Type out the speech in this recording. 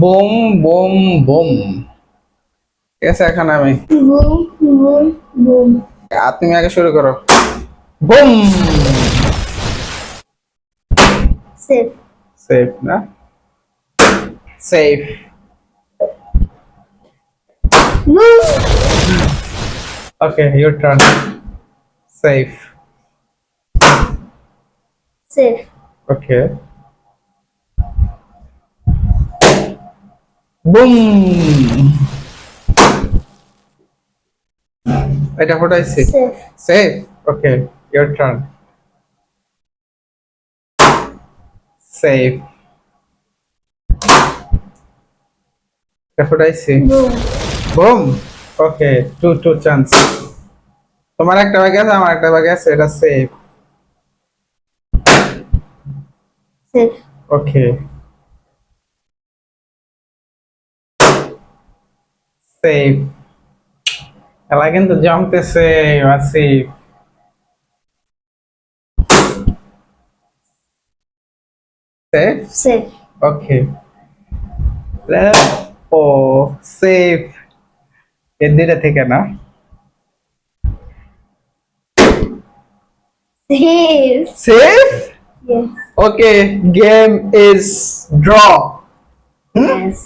Boom boom boom. ঠিক আছে, এখন আমি। Boom, boom, boom. আর তুমি আগে শুরু করো। বুম। Safe. সেফ না? Safe. Boom. Okay, your turn. Safe. Safe. Okay. Broom. এটা ফুটাইছি। Safe. Safe. Okay, your turn. Safe. এটা ফুটাইছি। Boom. বুম। ওকে, টু টু চান্স। তোমার একটা বাকি আছে, আমার একটা বাকি আছে, এটা সেফ। Safe. ওকে, সেফ। খেলা কিন্তু জমতেছে, আসিফ। সেফ। Safe. ওকে। ও, সেফ। এর দুইটা থেকে না? Safe. Safe. Yes. Okay, game is draw. Yes.